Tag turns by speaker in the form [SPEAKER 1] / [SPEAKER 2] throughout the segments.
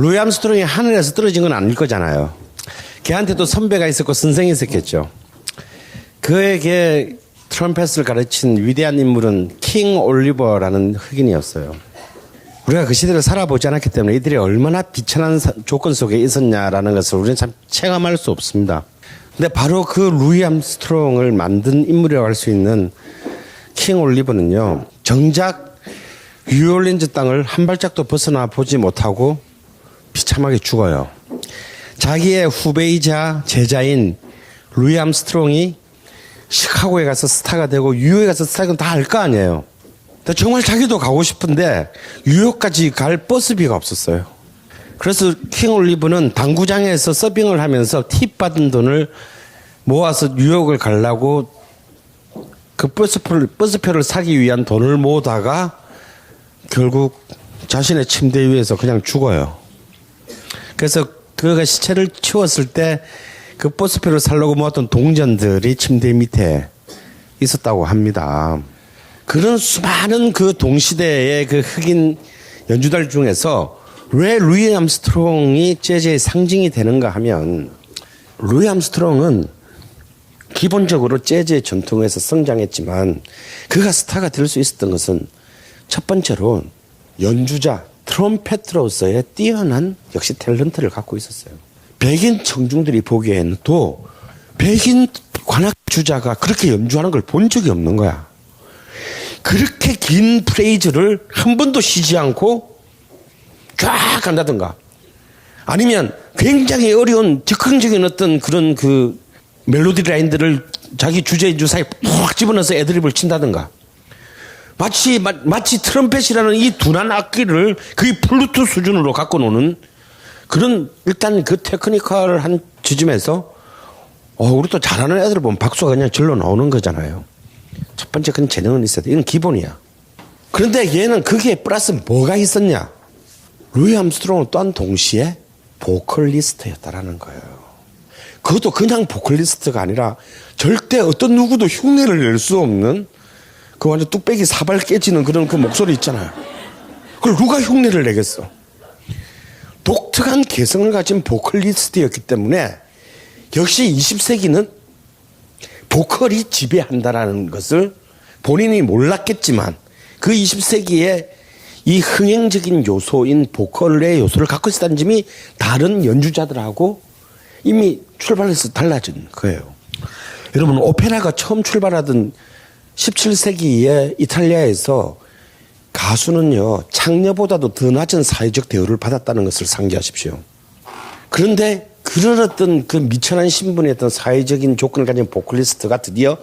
[SPEAKER 1] 루이 암스트롱이 하늘에서 떨어진 건 아닐 거잖아요. 걔한테도 선배가 있었고 선생이 있었겠죠. 그에게 트럼펫을 가르친 위대한 인물은 킹 올리버라는 흑인이었어요. 우리가 그 시대를 살아보지 않았기 때문에 이들이 얼마나 비천한 조건 속에 있었냐라는 것을 우리는 참 체감할 수 없습니다. 근데 바로 그 루이 암스트롱을 만든 인물이라고 할 수 있는 킹 올리버는요, 정작 뉴올리언즈 땅을 한 발짝도 벗어나 보지 못하고 비참하게 죽어요. 자기의 후배이자 제자인 루이 암스트롱이 시카고에 가서 스타가 되고 뉴욕에 가서 스타가 되면 다 알 거 아니에요. 근데 정말 자기도 가고 싶은데 뉴욕까지 갈 버스비가 없었어요. 그래서 킹 올리브는 당구장에서 서빙을 하면서 팁 받은 돈을 모아서 뉴욕을 가려고 그 버스표를 사기 위한 돈을 모으다가 결국 자신의 침대 위에서 그냥 죽어요. 그래서 그가 시체를 치웠을 때 그 버스표를 살려고 모았던 동전들이 침대 밑에 있었다고 합니다. 그런 수많은 그 동시대의 그 흑인 연주자들 중에서 왜 루이 암스트롱이 재즈의 상징이 되는가 하면, 루이 암스트롱은 기본적으로 재즈의 전통에서 성장했지만 그가 스타가 될 수 있었던 것은 첫 번째로 연주자, 트럼펫으로서의 뛰어난 역시 탤런트를 갖고 있었어요. 백인 청중들이 보기에는 또 백인 관악주자가 그렇게 연주하는 걸 본 적이 없는 거야. 그렇게 긴 프레이즈를 한 번도 쉬지 않고 쫙 간다든가, 아니면 굉장히 어려운 즉흥적인 어떤 그런 그 멜로디 라인들을 자기 주제 연주 사이에 푹 집어넣어서 애드립을 친다든가, 마치 트럼펫이라는 이 둔한 악기를 거의 플루트 수준으로 갖고 노는 그런, 일단 그 테크니컬한 지점에서 우리 또 잘하는 애들 보면 박수가 그냥 절로 나오는 거잖아요. 첫 번째 그런 재능은 있어야 돼. 이건 기본이야. 그런데 얘는 거기에 플러스 뭐가 있었냐? 루이 암스트롱은 또한 동시에 보컬리스트였다라는 거예요. 그것도 그냥 보컬리스트가 아니라 절대 어떤 누구도 흉내를 낼 수 없는 그 완전 뚝배기 사발 깨지는 그런 그 목소리 있잖아요. 그걸 누가 흉내를 내겠어? 독특한 개성을 가진 보컬리스트였기 때문에 역시 20세기는 보컬이 지배한다라는 것을 본인이 몰랐겠지만 그 20세기에 이 흥행적인 요소인 보컬의 요소를 갖고 있었다는 점이 다른 연주자들하고 이미 출발해서 달라진 거예요. 여러분, 오페라가 처음 출발하던 17세기에 이탈리아에서 가수는요, 창녀보다도 더 낮은 사회적 대우를 받았다는 것을 상기하십시오. 그런데 그런 어떤 그 미천한 신분의 어떤 사회적인 조건을 가진 보컬리스트가 드디어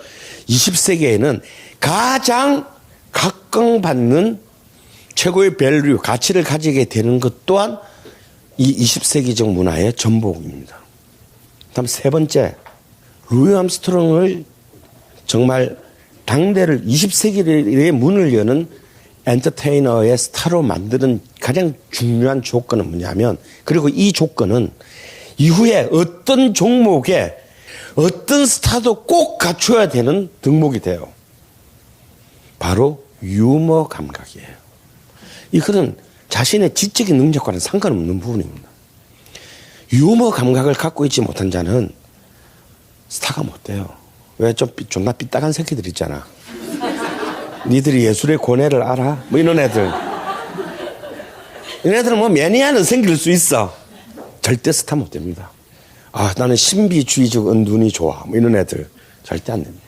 [SPEAKER 1] 20세기에는 가장 각광받는 최고의 밸류, 가치를 가지게 되는 것 또한 이 20세기적 문화의 전복입니다. 다음 세 번째, 루이 암스트롱을 정말 당대를 20세기의 문을 여는 엔터테이너의 스타로 만드는 가장 중요한 조건은 뭐냐면, 그리고 이 조건은 이후에 어떤 종목에 어떤 스타도 꼭 갖춰야 되는 덕목이 돼요. 바로 유머 감각이에요. 이거는 자신의 지적인 능력과는 상관없는 부분입니다. 유머 감각을 갖고 있지 못한 자는 스타가 못 돼요. 왜? 존나 삐딱한 새끼들 있잖아. 니들이 예술의 고뇌를 알아? 뭐 이런 애들. 이런 애들은 뭐 매니아는 생길 수 있어. 절대 스타 못 됩니다. 나는 신비주의적 은둔이 좋아. 뭐 이런 애들 절대 안 됩니다.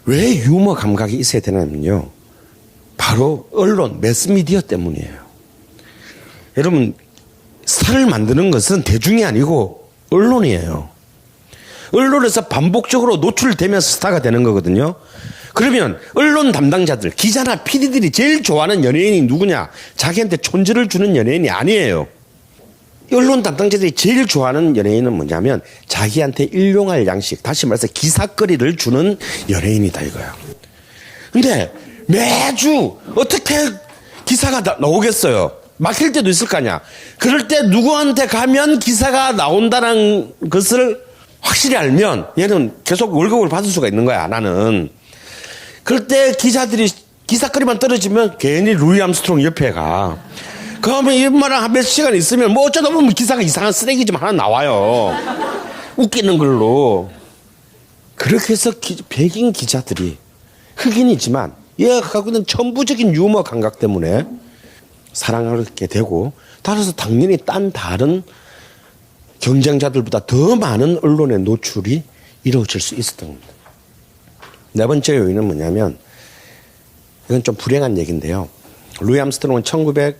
[SPEAKER 1] 왜 유머 감각이 있어야 되냐면요, 바로 언론, 매스미디어 때문이에요. 여러분, 스타를 만드는 것은 대중이 아니고 언론이에요. 언론에서 반복적으로 노출되면서 스타가 되는 거거든요. 그러면 언론 담당자들, 기자나 PD들이 제일 좋아하는 연예인이 누구냐? 자기한테 촌지를 주는 연예인이 아니에요. 언론 담당자들이 제일 좋아하는 연예인은 뭐냐면 자기한테 일용할 양식, 다시 말해서 기사거리를 주는 연예인이다 이거야. 근데 매주 어떻게 기사가 나오겠어요? 막힐 때도 있을 거 아니야. 그럴 때 누구한테 가면 기사가 나온다는 것을 확실히 알면 얘는 계속 월급을 받을 수가 있는 거야, 나는. 그럴 때 기자들이 기사거리만 떨어지면 괜히 루이 암스트롱 옆에 가. 그러면 이만한 한 몇 시간 있으면 뭐 어쩌다 보면 기사가 이상한 쓰레기 좀 하나 나와요. 웃기는 걸로. 그렇게 해서 백인 기자들이 흑인이지만 얘가 갖고 있는 천부적인 유머 감각 때문에 사랑하게 되고, 따라서 당연히 다른 경쟁자들보다 더 많은 언론의 노출이 이루어질 수 있었던 겁니다. 네 번째 요인은 뭐냐면, 이건 좀 불행한 얘기인데요. 루이 암스트롱은 1900년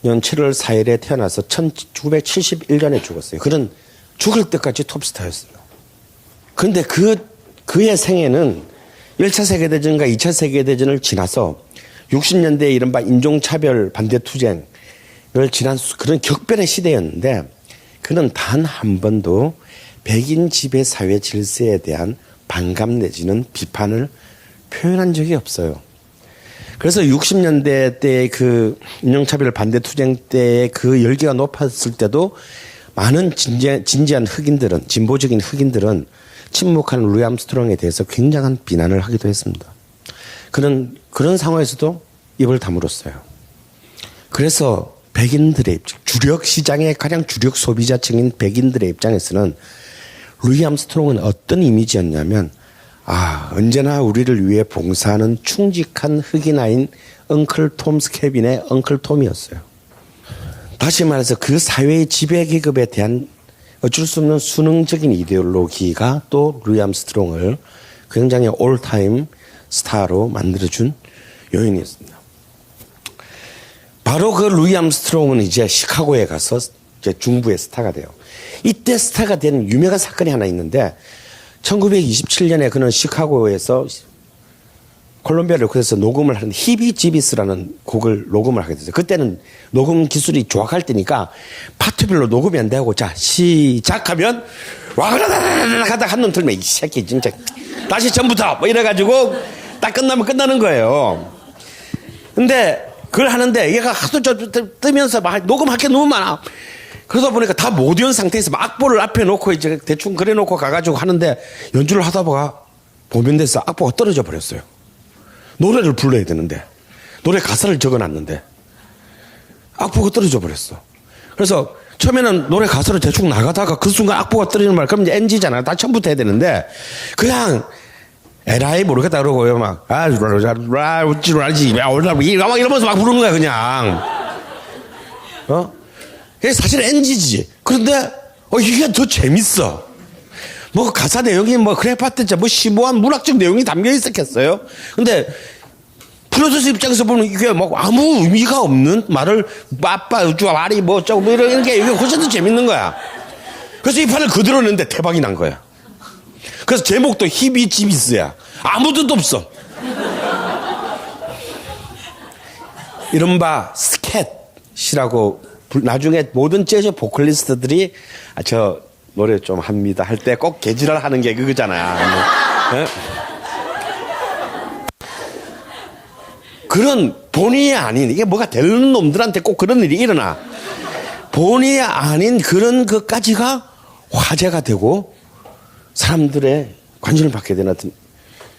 [SPEAKER 1] 7월 4일에 태어나서 1971년에 죽었어요. 그는 죽을 때까지 톱스타였습니다. 그런데 그의 생애는 1차 세계대전과 2차 세계대전을 지나서 60년대에 이른바 인종차별 반대투쟁을 지난 그런 격변의 시대였는데, 그는 단 한 번도 백인 지배 사회 질서에 대한 반감 내지는 비판을 표현한 적이 없어요. 그래서 60년대 때 그 인종차별 반대투쟁 때의 그 열기가 높았을 때도 많은 진지한 흑인들은, 진보적인 흑인들은 침묵한 루이 암스트롱에 대해서 굉장한 비난을 하기도 했습니다. 그런 상황에서도 입을 다물었어요. 그래서 백인들의 주력 시장의 가장 주력 소비자층인 백인들의 입장에서는 루이 암스트롱은 어떤 이미지였냐면, 언제나 우리를 위해 봉사하는 충직한 흑인아인 엉클 톰 스케빈의 엉클 톰이었어요. 다시 말해서 그 사회의 지배계급에 대한 어쩔 수 없는 수능적인 이데올로기가 또 루이 암스트롱을 굉장히 올타임 스타로 만들어준 요인이었습니다. 바로 그 루이 암스트롱은 이제 시카고에 가서 이제 중부의 스타가 돼요. 이때 스타가 된 유명한 사건이 하나 있는데, 1927년에 그는 시카고에서 콜롬비아 레코드에서 녹음을 하는 히비지비스라는 곡을 녹음을 하게 됐어요. 그때는 녹음 기술이 조악할 때니까 파트별로 녹음이 안 되고, 자, 시작하면 와그라다다다다 하다 한눈 틀면 이 새끼 진짜 다시 전부터 뭐 이래가지고 딱 끝나면 끝나는 거예요. 근데 그걸 하는데 얘가 하도 뜨면서 막 녹음할 게 너무 많아. 그러다 보니까 다 못 외운 상태에서 막 악보를 앞에 놓고 이제 대충 그래 놓고 가가지고 하는데, 연주를 하다 보면 돼서 악보가 떨어져 버렸어요. 노래를 불러야 되는데, 노래 가사를 적어 놨는데 악보가 떨어져 버렸어. 그래서 처음에는 노래 가사를 대충 나가다가 그 순간 악보가 떨어지는 말, 그럼 이제 NG잖아요. 다 처음부터 해야 되는데, 그냥 에라이 모르겠다 그러고 막 이러면서 막 부르는 거야 그냥. 이게 사실 NG지. 그런데 이게 더 재밌어. 뭐 가사 내용이 뭐 그래봤자 뭐 심오한 문학적 내용이 담겨 있었겠어요. 근데 프로듀서 입장에서 보면 이게 막 아무 의미가 없는 말을 빠빠 말이 뭐 어쩌고 뭐 이런 게 이게 훨씬 더 재밌는 거야. 그래서 이 판을 그대로 냈는데 대박이 난 거야. 그래서 제목도 히비지비스야. 아무 뜻도 없어. 이른바 스캣이라고 나중에 모든 재즈 보컬리스트들이 저 노래 좀 합니다 할 때 꼭 개지랄 하는 게 그거잖아요. 네? 그런 본의 아닌, 이게 뭐가 되는 놈들한테 꼭 그런 일이 일어나. 본의 아닌 그런 것까지가 화제가 되고 사람들의 관심을 받게 되는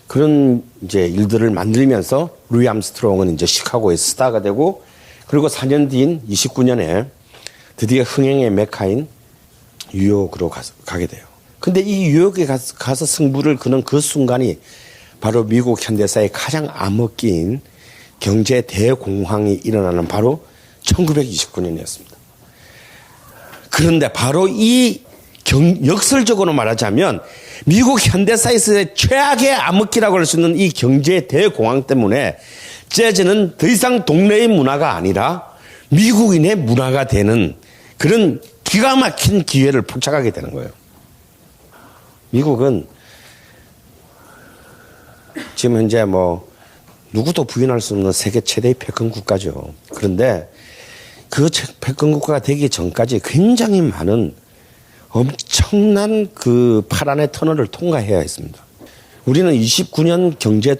[SPEAKER 1] 그런 이제 일들을 만들면서 루이 암스트롱은 이제 시카고의 스타가 되고, 그리고 4년 뒤인 29년에 드디어 흥행의 메카인 뉴욕으로 가게 돼요. 근데 이 뉴욕에 가서 승부를 거는 그 순간이 바로 미국 현대사의 가장 암흑기인 경제 대공황이 일어나는 바로 1929년이었습니다. 그런데 바로 이 역설적으로 말하자면 미국 현대사에서의 최악의 암흑기라고 할 수 있는 이 경제 대공황 때문에 재즈는 더 이상 동네의 문화가 아니라 미국인의 문화가 되는 그런 기가 막힌 기회를 포착하게 되는 거예요. 미국은 지금 현재 뭐 누구도 부인할 수 없는 세계 최대의 패권 국가죠. 그런데 그 패권 국가가 되기 전까지 굉장히 많은 엄청난 그 파란의 터널을 통과해야 했습니다. 우리는 29년 경제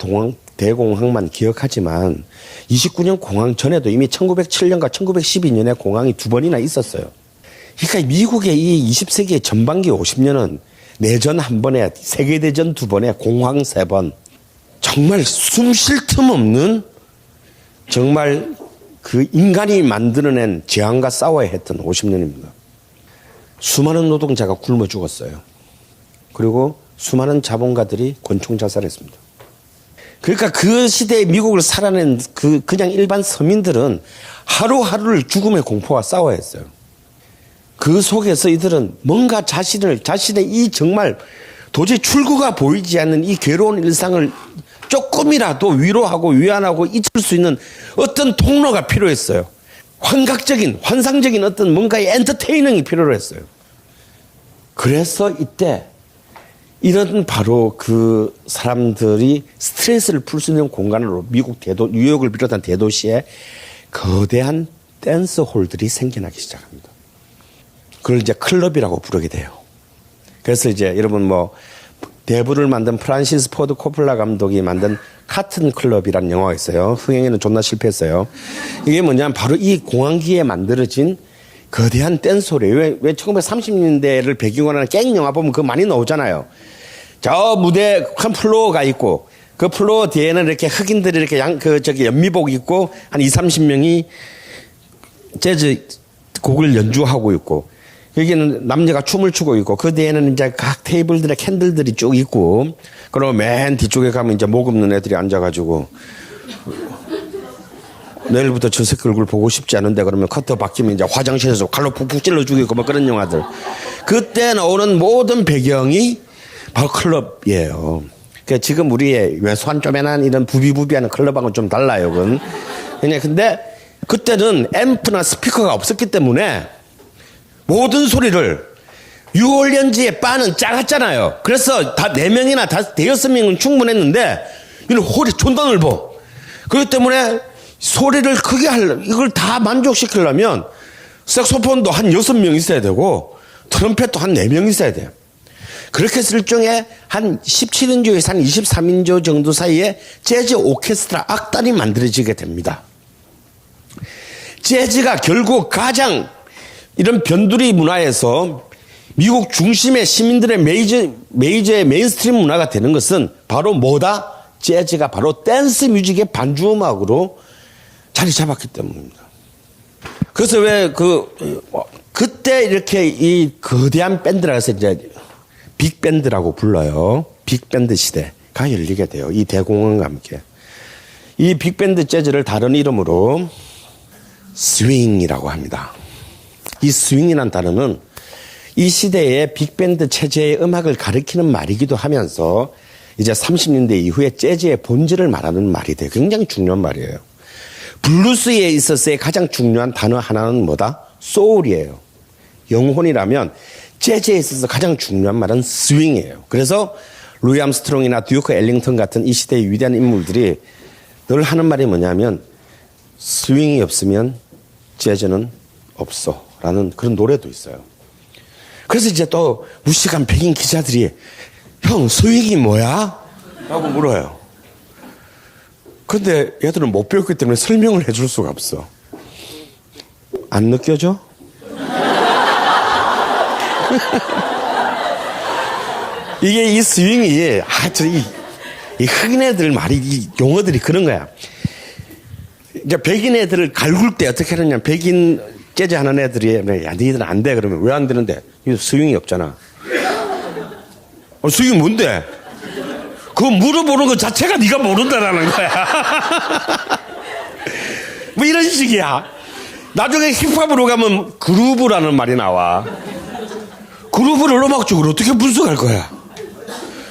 [SPEAKER 1] 대공황만 기억하지만 29년 공황 전에도 이미 1907년과 1912년에 공황이 두 번이나 있었어요. 그러니까 미국의 이 20세기의 전반기 50년은 내전 한 번에, 세계대전 두 번에, 공황 세 번, 정말 숨 쉴 틈 없는 정말 그 인간이 만들어낸 재앙과 싸워야 했던 50년입니다. 수많은 노동자가 굶어 죽었어요. 그리고 수많은 자본가들이 권총 자살했습니다. 그러니까 그 시대에 미국을 살아낸 그냥 일반 서민들은 하루하루를 죽음의 공포와 싸워야 했어요. 그 속에서 이들은 뭔가 자신의 이 정말 도저히 출구가 보이지 않는 이 괴로운 일상을 조금이라도 위로하고 위안하고 잊을 수 있는 어떤 통로가 필요했어요. 환상적인 어떤 뭔가의 엔터테이닝이 필요로 했어요. 그래서 이때 이런 바로 그 사람들이 스트레스를 풀 수 있는 공간으로 뉴욕을 비롯한 대도시에 거대한 댄스홀들이 생겨나기 시작합니다. 그걸 이제 클럽이라고 부르게 돼요. 그래서 이제 여러분 대부를 만든 프란시스 포드 코플라 감독이 만든 카튼 클럽이라는 영화가 있어요. 흥행에는 존나 실패했어요. 이게 뭐냐면 바로 이 공항기에 만들어진 거대한 댄스홀이에요. 왜 1930년대를 배경으로 하는 갱 영화 보면 그거 많이 나오잖아요. 저 무대 한 플로어가 있고 그 플로어 뒤에는 이렇게 흑인들이 이렇게 연미복 입고 한 20-30명이 재즈 곡을 연주하고 있고 여기는 남녀가 춤을 추고 있고 그 뒤에는 이제 각 테이블들에 캔들들이 쭉 있고 그리고 맨 뒤쪽에 가면 이제 목 없는 애들이 앉아가지고 내일부터 저 새끼 얼굴 보고 싶지 않은데 그러면 커터 바뀌면 이제 화장실에서 칼로 푹푹 찔러 죽이고 그런 영화들. 그때 나오는 모든 배경이 바로 클럽이에요. 그러니까 지금 우리의 왜소한 쪼매난 이런 부비부비하는 클럽하고는 좀 달라요. 그건. 근데 그때는 앰프나 스피커가 없었기 때문에 모든 소리를 뉴올리언즈의 바는 작았잖아요. 그래서 다 4명이나 5명은 충분했는데 이는 홀이 존나 넓어. 그렇기 때문에 소리를 크게 이걸 다 만족시키려면 색소폰도 한 6명 있어야 되고 트럼펫도 한 4명 있어야 돼요. 그렇게 해서 일종의 한 17인조에서 한 23인조 정도 사이에 재즈 오케스트라 악단이 만들어지게 됩니다. 재즈가 결국 가장 이런 변두리 문화에서 미국 중심의 시민들의 메이저의 메인스트림 문화가 되는 것은 바로 뭐다? 재즈가 바로 댄스 뮤직의 반주 음악으로 자리 잡았기 때문입니다. 그래서 그때 이렇게 이 거대한 밴드라 해서 이제 빅밴드라고 불러요. 빅밴드 시대가 열리게 돼요. 이 대공황과 함께. 이 빅밴드 재즈를 다른 이름으로 스윙이라고 합니다. 이 스윙이라는 단어는 이 시대의 빅밴드 체제의 음악을 가리키는 말이기도 하면서 이제 30년대 이후에 재즈의 본질을 말하는 말이 돼요. 굉장히 중요한 말이에요. 블루스에 있어서의 가장 중요한 단어 하나는 뭐다? 소울이에요. 영혼이라면 재즈에 있어서 가장 중요한 말은 스윙이에요. 그래서 루이 암스트롱이나 듀크 엘링턴 같은 이 시대의 위대한 인물들이 늘 하는 말이 뭐냐면 스윙이 없으면 재즈는 없어 라는 그런 노래도 있어요. 그래서 이제 또 무식한 백인 기자들이 형 스윙이 뭐야? 라고 물어요. 근데 얘들은 못 배웠기 때문에 설명을 해줄 수가 없어. 안 느껴져? 이게 이 스윙이 이 흑인 애들 말이 이 용어들이 그런 거야. 이제 백인 애들을 갈굴 때 어떻게 하느냐. 백인 재즈 하는 애들이 야 너희들은 안 돼 그러면 왜 안 되는데? 이거 스윙이 없잖아. 스윙이 뭔데? 그거 물어보는 것 자체가 네가 모른다라는 거야. 뭐 이런 식이야. 나중에 힙합으로 가면 그루브라는 말이 나와. 그루브를 음악적으로 어떻게 분석할 거야?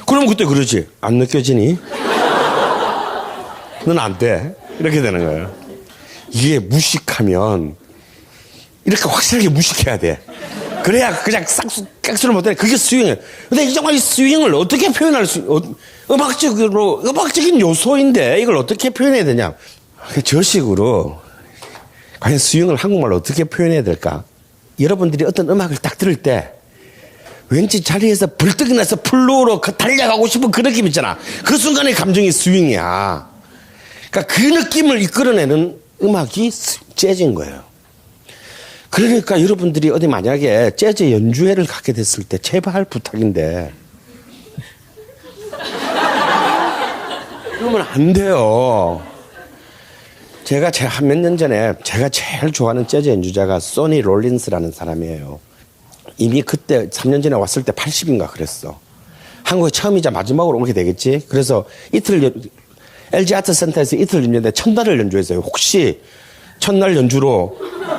[SPEAKER 1] 그럼 그때 그러지. 안 느껴지니? 넌 안 돼. 이렇게 되는 거예요. 이게 무식하면 이렇게 확실하게 무식해야 돼. 그래야 그냥 깍수를 못해. 그게 스윙이에요. 근데 이 정말 이 스윙을 어떻게 표현할 음악적인 요소인데 이걸 어떻게 표현해야 되냐. 저 식으로 과연 스윙을 한국말로 어떻게 표현해야 될까? 여러분들이 어떤 음악을 딱 들을 때 왠지 자리에서 벌떡 나서 플로어로 달려가고 싶은 그 느낌 있잖아. 그 순간의 감정이 스윙이야. 그러니까 그 느낌을 이끌어내는 음악이 재즈인 거예요. 그러니까 여러분들이 어디 만약에 재즈 연주회를 갖게 됐을 때 제발 부탁인데 그러면 안 돼요. 제가 몇 년 전에 제가 제일 좋아하는 재즈 연주자가 소니 롤린스라는 사람이에요. 이미 그때 3년 전에 왔을 때 80인가 그랬어. 한국에 처음이자 마지막으로 오게 되겠지. 그래서 이틀 LG 아트센터에서 이틀 연주했는데 첫날을 연주했어요. 혹시 첫날 연주로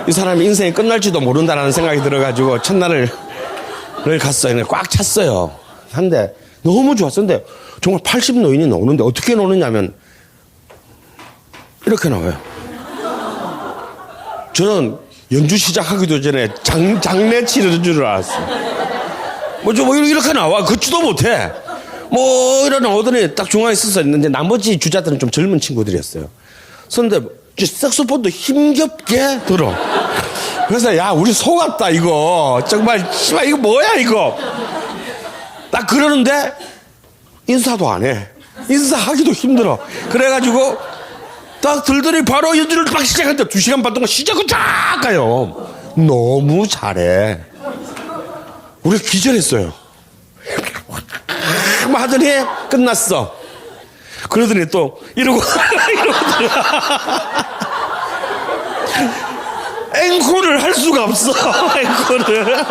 [SPEAKER 1] 이 사람의 인생이 끝날지도 모른다라는 생각이 들어가지고 첫날을 갔어요. 꽉 찼어요. 한데 너무 좋았었는데 정말 80 노인이 나오는데 어떻게 나오느냐면 이렇게 나와요. 저는 연주 시작하기도 전에 장례 치르는 줄 알았어요. 뭐 이렇게 나와. 걷지도 못해. 뭐 이런 나오더니 딱 중앙에 서서 있는데 나머지 주자들은 좀 젊은 친구들이었어요. 그런데 색소폰도 힘겹게 들어. 그래서 야 우리 속았다 이거. 정말 씨발 이거 뭐야 이거. 딱 그러는데 인사도 안 해. 인사하기도 힘들어. 그래가지고 딱 들더니 바로 연주를 막 시작했는데 2시간 반 동안 시작은 쫙 가요. 너무 잘해. 우리 기절했어요. 하더니 끝났어. 그러더니 또 이러고 앵콜을 할 수가 없어. 앵콜을.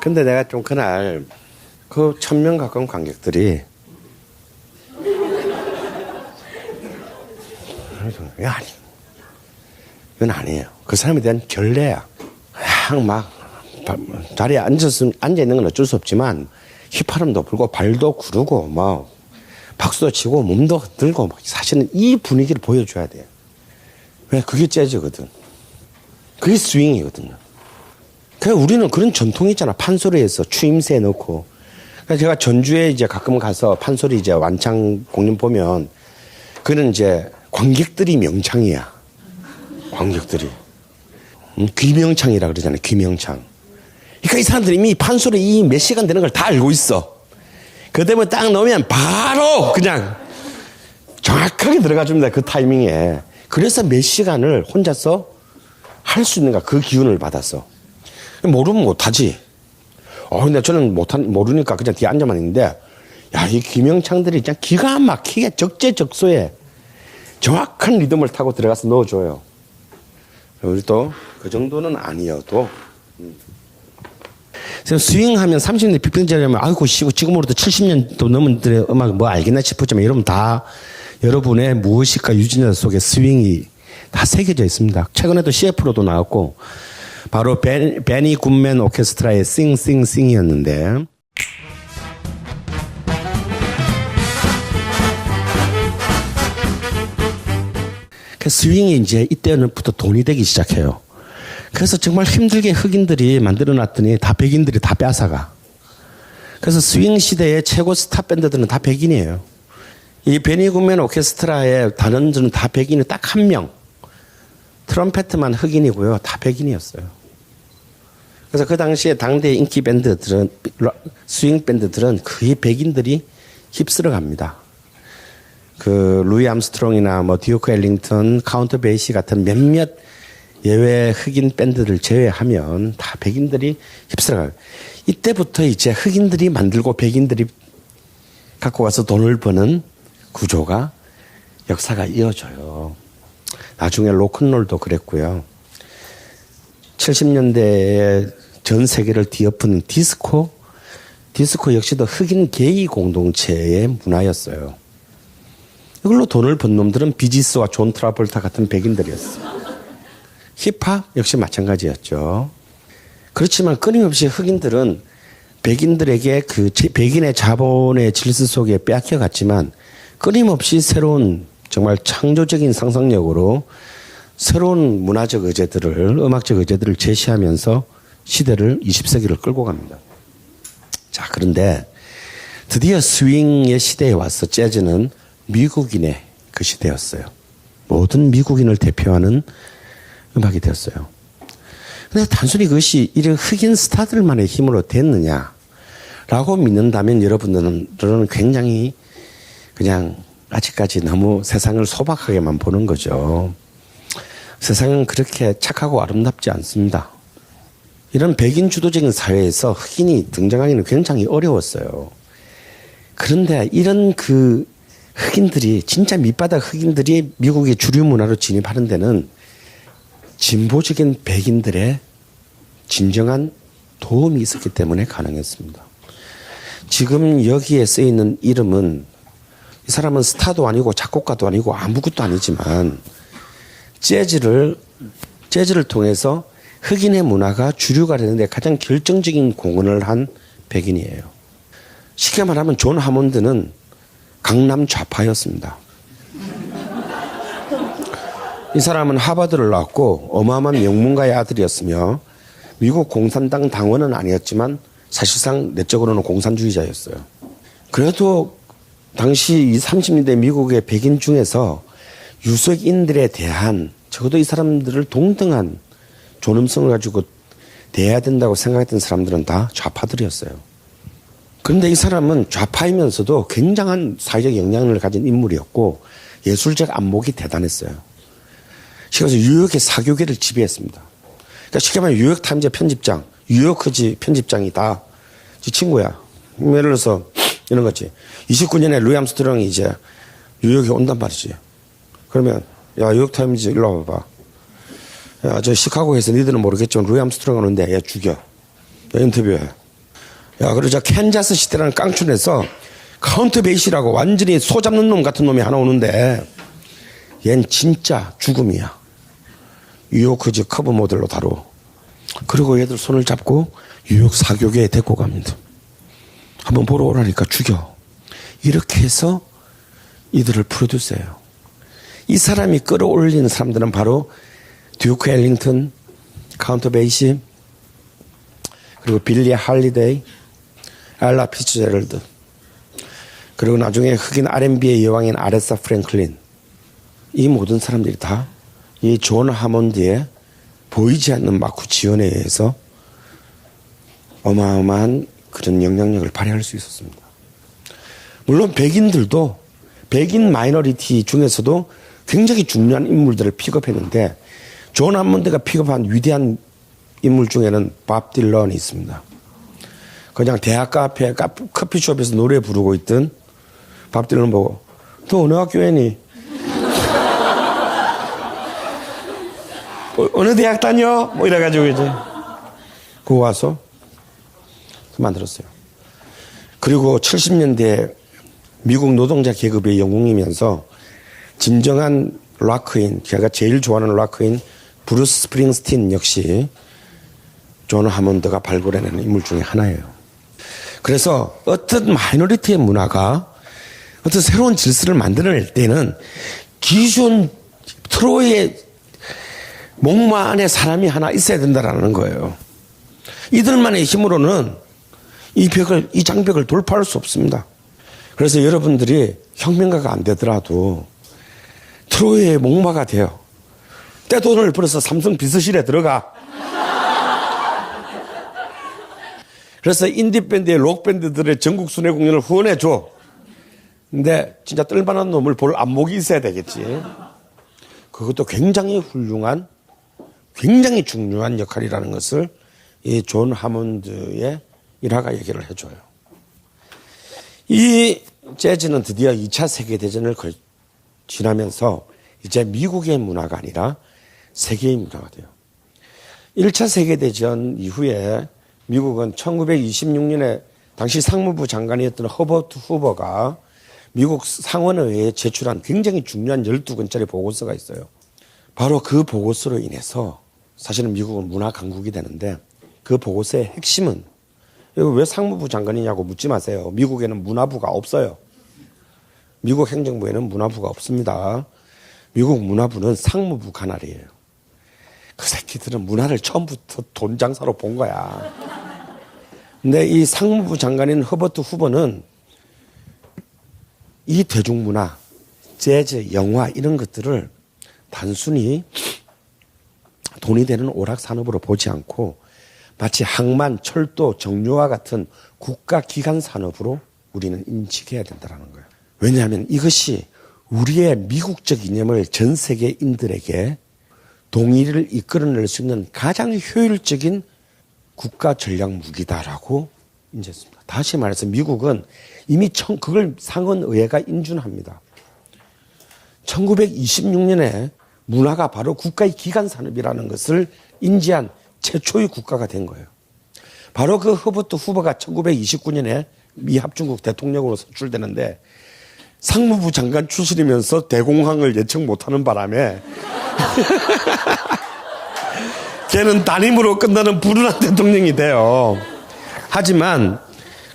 [SPEAKER 1] 근데 내가 좀 그날 그 1000명 가까운 관객들이 아니 이건 아니에요. 그 사람에 대한 결례야. 그냥 막 자리에 앉아있는 건 어쩔 수 없지만 휘파람도 불고 발도 구르고 막 박수도 치고 몸도 흔들고 사실은 이 분위기를 보여줘야 돼요. 왜? 그게 재즈거든. 그게 스윙이거든요. 그래서 우리는 그런 전통이 있잖아. 판소리에서 추임새 넣고. 그래서 제가 전주에 이제 가끔 가서 판소리 이제 완창 공연 보면 그는 이제 관객들이 명창이야. 관객들이. 귀명창이라 그러잖아요. 귀명창. 그러니까 이 사람들이 이미 판소리 이 몇 시간 되는 걸 다 알고 있어. 그때문에 딱 넣으면 바로 그냥 정확하게 들어가 줍니다. 그 타이밍에. 그래서 몇 시간을 혼자서 할 수 있는가 그 기운을 받았어. 모르면 못하지. 근데 저는 모르니까 그냥 뒤에 앉아만 있는데, 야, 이 귀명창들이 그냥 기가 막히게 적재적소에 정확한 리듬을 타고 들어가서 넣어줘요. 우리 또 그 정도는 아니어도. 스윙하면 30년 빅밴드라면 아이고 지금으로부터 70년도 넘은 들의 음악 뭐 알겠나 싶었지만 여러분 다 여러분의 무의식과 유전자 속에 스윙이 다 새겨져 있습니다. 최근에도 CF로도 나왔고 바로 베니 굿맨 오케스트라의 싱싱싱이었는데 그 스윙이 이제 이때부터 돈이 되기 시작해요. 그래서 정말 힘들게 흑인들이 만들어놨더니 다 백인들이 다 뺏어가. 그래서 스윙 시대의 최고 스타 밴드들은 다 백인이에요. 이 베니 굿맨 오케스트라의 단원들은 다 백인이 딱 한 명. 트럼펫만 흑인이고요. 다 백인이었어요. 그래서 그 당시에 당대의 인기 밴드들은, 스윙 밴드들은 거의 백인들이 휩쓸어 갑니다. 그, 루이 암스트롱이나 뭐, 디오크 엘링턴, 카운터 베이시 같은 몇몇 예외 흑인 밴드를 제외하면 다 백인들이 휩쓸어가요. 이때부터 이제 흑인들이 만들고 백인들이 갖고 가서 돈을 버는 구조가 역사가 이어져요. 나중에 로큰롤도 그랬고요. 70년대에 전 세계를 뒤엎은 디스코 역시도 흑인 게이 공동체의 문화였어요. 이걸로 돈을 번 놈들은 비지스와 존 트라볼타 같은 백인들이었어요. 힙합 역시 마찬가지였죠. 그렇지만 끊임없이 흑인들은 백인들에게 그 백인의 자본의 질서 속에 빼앗겨갔지만 끊임없이 새로운 정말 창조적인 상상력으로 새로운 문화적 의제들을 음악적 의제들을 제시하면서 시대를 20세기를 끌고 갑니다. 자, 그런데 드디어 스윙의 시대에 와서 재즈는 미국인의 그 시대였어요. 모든 미국인을 대표하는 음악이 되었어요. 근데 단순히 그것이 이런 흑인 스타들만의 힘으로 됐느냐라고 믿는다면 여러분들은 굉장히 그냥 아직까지 너무 세상을 소박하게만 보는 거죠. 세상은 그렇게 착하고 아름답지 않습니다. 이런 백인 주도적인 사회에서 흑인이 등장하기는 굉장히 어려웠어요. 그런데 이런 그 흑인들이 진짜 밑바닥 흑인들이 미국의 주류 문화로 진입하는 데는 진보적인 백인들의 진정한 도움이 있었기 때문에 가능했습니다. 지금 여기에 쓰이는 이름은 이 사람은 스타도 아니고 작곡가도 아니고 아무것도 아니지만 재즈를 통해서 흑인의 문화가 주류가 되는데 가장 결정적인 공헌을 한 백인이에요. 쉽게 말하면 존 하몬드는 강남 좌파였습니다. 이 사람은 하버드를 나왔고 어마어마한 명문가의 아들이었으며 미국 공산당 당원은 아니었지만 사실상 내적으로는 공산주의자였어요. 그래도 당시 30년대 미국의 백인 중에서 유색인들에 대한 적어도 이 사람들을 동등한 존엄성을 가지고 대해야 된다고 생각했던 사람들은 다 좌파들이었어요. 그런데 이 사람은 좌파이면서도 굉장한 사회적 영향력을 가진 인물이었고 예술적 안목이 대단했어요. 그래서 뉴욕의 사교계를 지배했습니다. 그러니까 쉽게 말하면 뉴욕타임즈 편집장, 뉴요커지 편집장이 다 제 친구야. 예를 들어서 이런 거지. 29년에 루이 암스트롱이 이제 뉴욕에 온단 말이지. 그러면 야 뉴욕타임즈 일로 와봐봐. 야 저 시카고에서 니들은 모르겠지만 루이 암스트롱 오는데 얘 죽여. 야 인터뷰해. 야 그러자 캔자스 시대라는 깡촌에서 카운트 베이시라고 완전히 소 잡는 놈 같은 놈이 하나 오는데 얜 진짜 죽음이야. 뉴요커즈 커버 모델로 다뤄. 그리고 얘들 손을 잡고 뉴욕 사교계에 데리고 갑니다. 한번 보러 오라니까 죽여. 이렇게 해서 이들을 프로듀스해요. 이 사람이 끌어올리는 사람들은 바로 듀크 엘링턴, 카운터 베이시, 그리고 빌리 할리데이, 엘라 피츠제럴드, 그리고 나중에 흑인 R&B의 여왕인 아레사 프랭클린. 이 모든 사람들이 다 이 존 하몬드의 보이지 않는 마쿠 지원에 의해서 어마어마한 그런 영향력을 발휘할 수 있었습니다. 물론 백인들도 백인 마이너리티 중에서도 굉장히 중요한 인물들을 픽업했는데 존 하몬드가 픽업한 위대한 인물 중에는 밥 딜런이 있습니다. 그냥 대학가 앞에 커피숍에서 노래 부르고 있던 밥 딜런 보고 너 어느 학교에니? 어느 대학 다녀? 뭐 이래가지고 이제 그거 와서 만들었어요. 그리고 70년대 미국 노동자 계급의 영웅이면서 진정한 락커인, 제가 제일 좋아하는 락커인 브루스 스프링스틴 역시 존 하몬드가 발굴해내는 인물 중에 하나예요. 그래서 어떤 마이너리티의 문화가 어떤 새로운 질서를 만들어낼 때는 기존 트로이의 목마 안에 사람이 하나 있어야 된다라는 거예요. 이들만의 힘으로는 이 장벽을 돌파할 수 없습니다. 그래서 여러분들이 혁명가가 안 되더라도 트로이의 목마가 돼요. 떼돈을 벌어서 삼성 비서실에 들어가. 그래서 인디밴드의 록밴드들의 전국 순회 공연을 후원해줘. 근데 진짜 뜰만한 놈을 볼 안목이 있어야 되겠지. 그것도 굉장히 훌륭한, 굉장히 중요한 역할이라는 것을 이 존 하몬드의 일화가 얘기를 해줘요. 이 재즈는 드디어 2차 세계대전을 지나면서 이제 미국의 문화가 아니라 세계의 문화가 돼요. 1차 세계대전 이후에 미국은 1926년에 당시 상무부 장관이었던 허버트 후버가 미국 상원의회에 제출한 굉장히 중요한 12권짜리 보고서가 있어요. 바로 그 보고서로 인해서 사실은 미국은 문화 강국이 되는데 그 보고서의 핵심은 왜 상무부 장관이냐고 묻지 마세요. 미국에는 문화부가 없어요. 미국 행정부에는 문화부가 없습니다. 미국 문화부는 상무부 관할이에요. 그 새끼들은 문화를 처음부터 돈 장사로 본 거야. 근데 이 상무부 장관인 허버트 후보는 이 대중문화, 재즈, 영화 이런 것들을 단순히 돈이 되는 오락산업으로 보지 않고 마치 항만, 철도, 정유와 같은 국가기관 산업으로 우리는 인식해야 된다는 거예요. 왜냐하면 이것이 우리의 미국적 이념을 전 세계인들에게 동의를 이끌어낼 수 있는 가장 효율적인 국가 전략 무기다라고 인정했습니다. 다시 말해서 미국은 이미 그걸 상원의회가 인준합니다. 1926년에 문화가 바로 국가의 기간 산업이라는 것을 인지한 최초의 국가가 된 거예요. 바로 그 허버트 후보가 1929년에 미 합중국 대통령으로 선출되는데 상무부 장관 출신이면서 대공황을 예측 못하는 바람에 걔는 단임으로 끝나는 불운한 대통령이 돼요. 하지만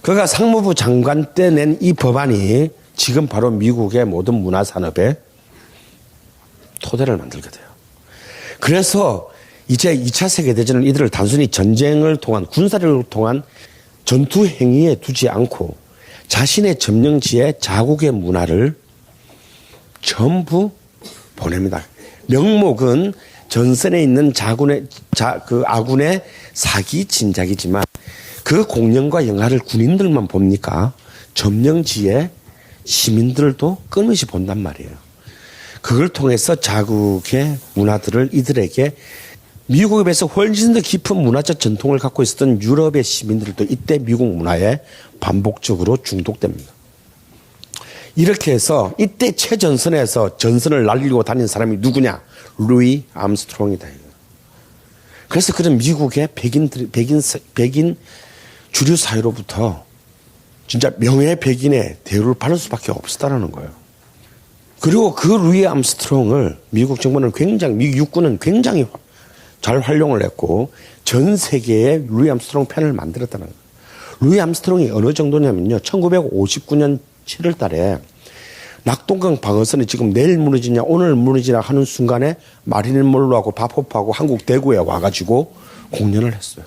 [SPEAKER 1] 그가 상무부 장관 때 낸 이 법안이 지금 바로 미국의 모든 문화산업에 토대를 만들게 돼요. 그래서 이제 2차 세계대전은 이들을 단순히 전쟁을 통한 군사력을 통한 전투 행위에 두지 않고 자신의 점령지에 자국의 문화를 전부 보냅니다. 명목은 전선에 있는 아군의 사기 진작이지만 그 공연과 영화를 군인들만 봅니까? 점령지에 시민들도 끊임없이 본단 말이에요. 그걸 통해서 자국의 문화들을 이들에게 미국에 비해서 훨씬 더 깊은 문화적 전통을 갖고 있었던 유럽의 시민들도 이때 미국 문화에 반복적으로 중독됩니다. 이렇게 해서 이때 최전선에서 전선을 날리고 다닌 사람이 누구냐? 루이 암스트롱이다. 그래서 그런 미국의 백인 주류 사회로부터 진짜 명예 백인의 대우를 받을 수밖에 없었다는 거예요. 그리고 그 루이 암스트롱을 미국 정부는 미국 육군은 굉장히 잘 활용을 했고 전 세계에 루이 암스트롱 펜을 만들었다는 거예요. 루이 암스트롱이 어느 정도냐면요. 1959년 7월 달에 낙동강 방어선이 지금 내일 무너지냐 오늘 무너지냐 하는 순간에 마릴린 monroe하고 밥 호프하고 한국 대구에 와가지고 공연을 했어요.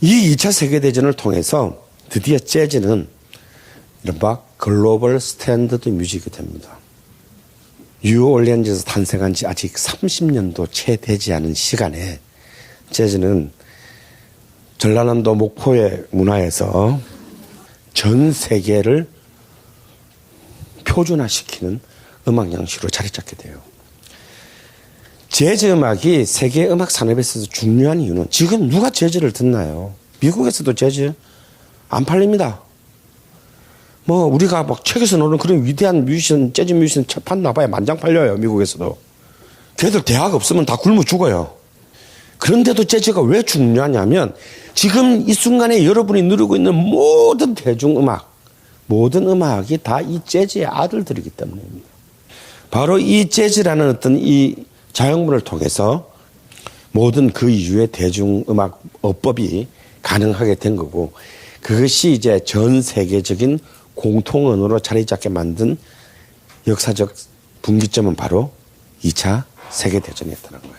[SPEAKER 1] 이 2차 세계대전을 통해서 드디어 재즈는 이른바 글로벌 스탠더드 뮤직이 됩니다. 뉴올리언즈에서 탄생한 지 아직 30년도 채 되지 않은 시간에 재즈는 전라남도 목포의 문화에서 전 세계를 표준화시키는 음악 양식으로 자리 잡게 돼요. 재즈 음악이 세계 음악 산업에 있어서 중요한 이유는 지금 누가 재즈를 듣나요? 미국에서도 재즈 안 팔립니다. 뭐 우리가 막 책에서 나오는 그런 위대한 뮤지션, 재즈 뮤지션 책 판나봐야 만장 팔려요. 미국에서도. 걔들 대학 없으면 다 굶어 죽어요. 그런데도 재즈가 왜 중요하냐면 지금 이 순간에 여러분이 누리고 있는 모든 대중음악, 모든 음악이 다 이 재즈의 아들들이기 때문입니다. 바로 이 재즈라는 어떤 이 자연문을 통해서 모든 그 이후의 대중음악 어법이 가능하게 된 거고 그것이 이제 전 세계적인 공통언어로 자리 잡게 만든 역사적 분기점은 바로 2차 세계대전이었다는 거예요.